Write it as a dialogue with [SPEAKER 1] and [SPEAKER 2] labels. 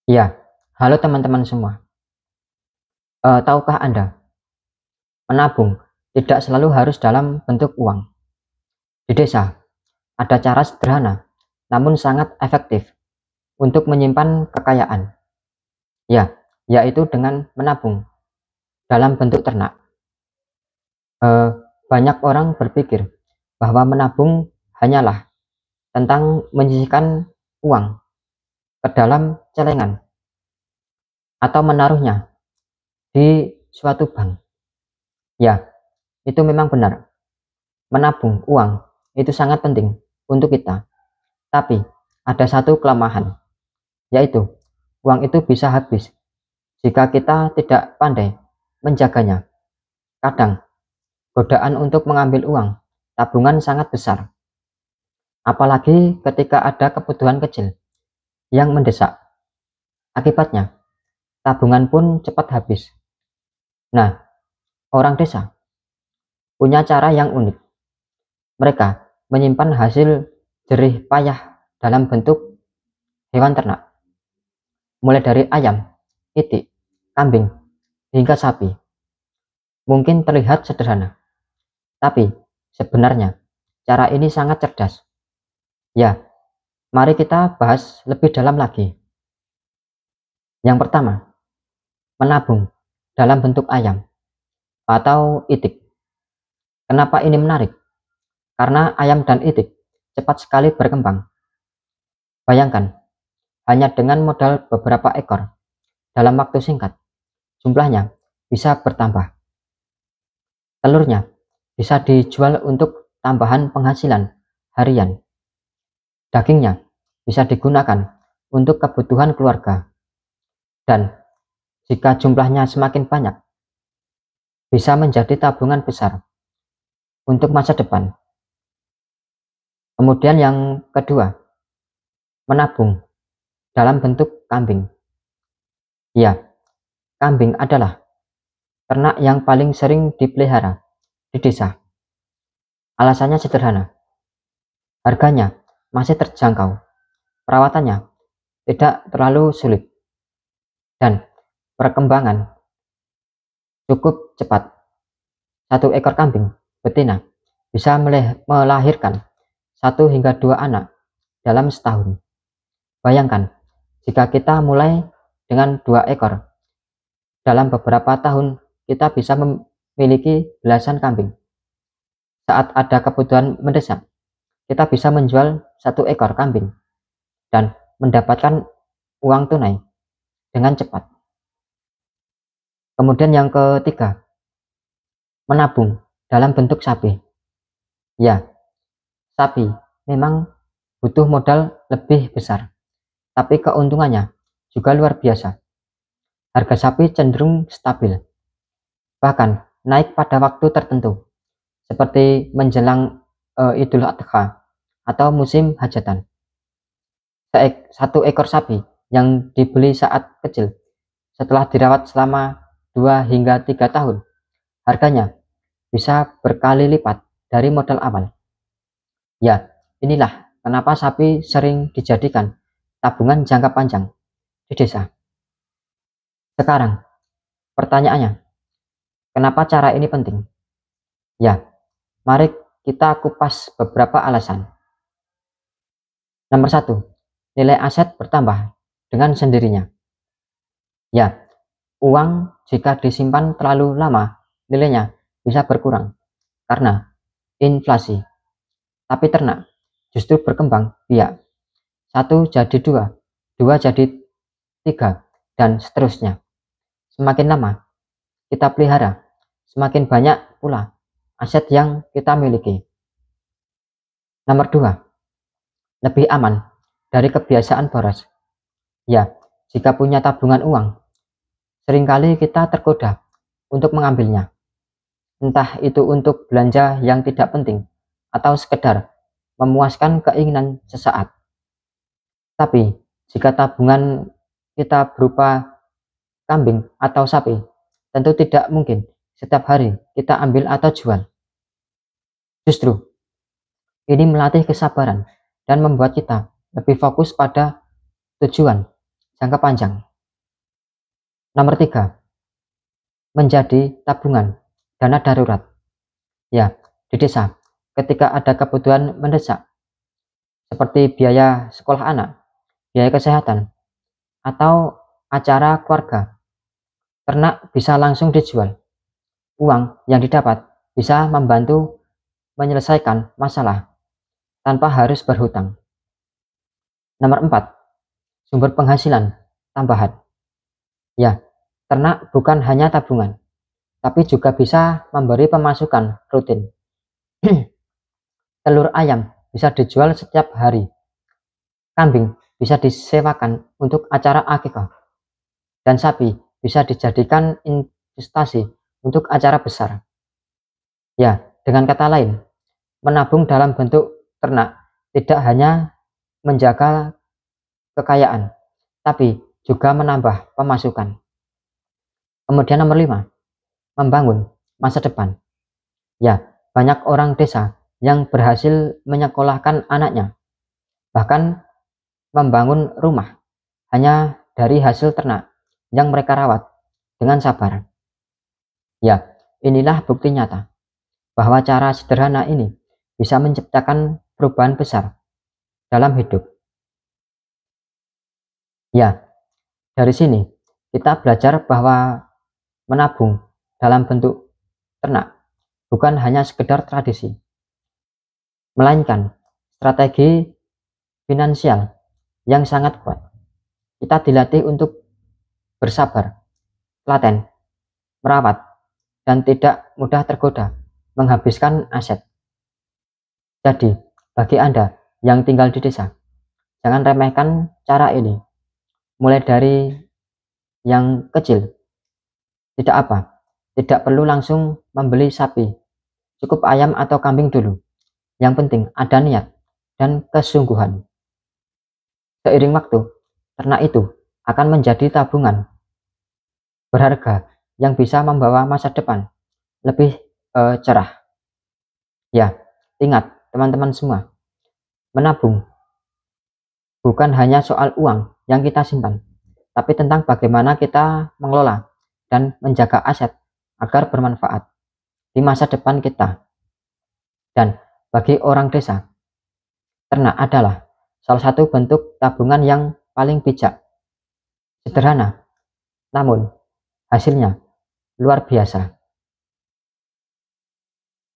[SPEAKER 1] Ya, halo teman-teman semua. Tahukah Anda, menabung tidak selalu harus dalam bentuk uang. Di desa, ada cara sederhana namun sangat efektif untuk menyimpan kekayaan. Ya, yaitu dengan menabung dalam bentuk ternak. Eh, Banyak orang berpikir bahwa menabung hanyalah tentang menyisihkan uang ke dalam celengan atau menaruhnya di suatu bank. Ya, itu memang benar. Menabung uang itu sangat penting untuk kita. Tapi ada satu kelemahan, yaitu uang itu bisa habis jika kita tidak pandai menjaganya. Kadang godaan untuk mengambil uang tabungan sangat besar, apalagi ketika ada kebutuhan kecil yang mendesak. Akibatnya, tabungan pun cepat habis. Nah, orang desa punya cara yang unik. Mereka menyimpan hasil jerih payah dalam bentuk hewan ternak, mulai dari ayam, itik, kambing, hingga sapi. Mungkin terlihat sederhana, tapi sebenarnya cara ini sangat cerdas. Ya, mari kita bahas lebih dalam lagi. Yang pertama, menabung dalam bentuk ayam atau itik. Kenapa ini menarik? Karena ayam dan itik cepat sekali berkembang. Bayangkan, hanya dengan modal beberapa ekor, dalam waktu singkat, jumlahnya bisa bertambah. Telurnya bisa dijual untuk tambahan penghasilan harian. Dagingnya bisa digunakan untuk kebutuhan keluarga. Dan jika jumlahnya semakin banyak, bisa menjadi tabungan besar untuk masa depan. Kemudian yang kedua, menabung dalam bentuk kambing. Ya, kambing adalah ternak yang paling sering dipelihara di desa. Alasannya sederhana, harganya masih terjangkau, perawatannya tidak terlalu sulit, dan perkembangan cukup cepat. Satu ekor kambing betina bisa melahirkan 1 hingga 2 anak dalam setahun. Bayangkan, jika kita mulai dengan 2 ekor, dalam beberapa tahun kita bisa memiliki belasan kambing. Saat ada kebutuhan mendesak, kita bisa menjual 1 ekor kambing dan mendapatkan uang tunai dengan cepat. Kemudian yang ketiga, menabung dalam bentuk sapi. Ya, sapi memang butuh modal lebih besar, tapi keuntungannya juga luar biasa. Harga sapi cenderung stabil, bahkan naik pada waktu tertentu, seperti menjelang Idul Adha atau musim hajatan. 1 ekor sapi yang dibeli saat kecil, setelah dirawat selama 2 hingga 3 tahun, harganya bisa berkali lipat dari modal awal. Ya, inilah kenapa sapi sering dijadikan tabungan jangka panjang di desa. Sekarang, pertanyaannya, kenapa cara ini penting? Ya, mari kita kupas beberapa alasan. Nomor 1, nilai aset bertambah dengan sendirinya. Ya, uang jika disimpan terlalu lama, nilainya bisa berkurang karena inflasi. Tapi ternak justru berkembang biak. 1 jadi 2, 2 jadi 3, dan seterusnya. Semakin lama kita pelihara, semakin banyak pula aset yang kita miliki. Nomor 2, lebih aman dari kebiasaan boros. Ya, jika punya tabungan uang, seringkali kita tergoda untuk mengambilnya. Entah itu untuk belanja yang tidak penting atau sekedar memuaskan keinginan sesaat. Tapi jika tabungan kita berupa kambing atau sapi, tentu tidak mungkin setiap hari kita ambil atau jual. Justru ini melatih kesabaran dan membuat kita lebih fokus pada tujuan jangka panjang. Nomor 3, menjadi tabungan dana darurat. Ya, di desa, ketika ada kebutuhan mendesak, seperti biaya sekolah anak, biaya kesehatan, atau acara keluarga, ternak bisa langsung dijual. Uang yang didapat bisa membantu menyelesaikan masalah tanpa harus berhutang. Nomor 4, sumber penghasilan tambahan. Ya, ternak bukan hanya tabungan, tapi juga bisa memberi pemasukan rutin. Telur ayam bisa dijual setiap hari. Kambing bisa disewakan untuk acara akikah. Dan sapi bisa dijadikan investasi untuk acara besar. Ya, dengan kata lain, menabung dalam bentuk ternak tidak hanya menjaga kekayaan, tapi juga menambah pemasukan. Kemudian nomor 5, membangun masa depan. Ya, banyak orang desa yang berhasil menyekolahkan anaknya, bahkan membangun rumah hanya dari hasil ternak yang mereka rawat dengan sabar. Ya, inilah bukti nyata bahwa cara sederhana ini bisa menciptakan perubahan besar dalam hidup. Ya, dari sini kita belajar bahwa menabung dalam bentuk ternak bukan hanya sekedar tradisi, melainkan strategi finansial yang sangat kuat. Kita dilatih untuk bersabar, telaten, merawat, dan tidak mudah tergoda menghabiskan aset. Jadi, bagi Anda yang tinggal di desa, jangan remehkan cara ini. Mulai dari yang kecil, tidak apa, tidak perlu langsung membeli sapi, cukup ayam atau kambing dulu. Yang penting ada niat dan kesungguhan. Seiring waktu, ternak itu akan menjadi tabungan berharga yang bisa membawa masa depan lebih cerah. Ya, ingat teman-teman semua, menabung bukan hanya soal uang yang kita simpan, tapi tentang bagaimana kita mengelola dan menjaga aset agar bermanfaat di masa depan kita. Dan bagi orang desa, ternak adalah salah satu bentuk tabungan yang paling bijak. Sederhana, namun hasilnya luar biasa.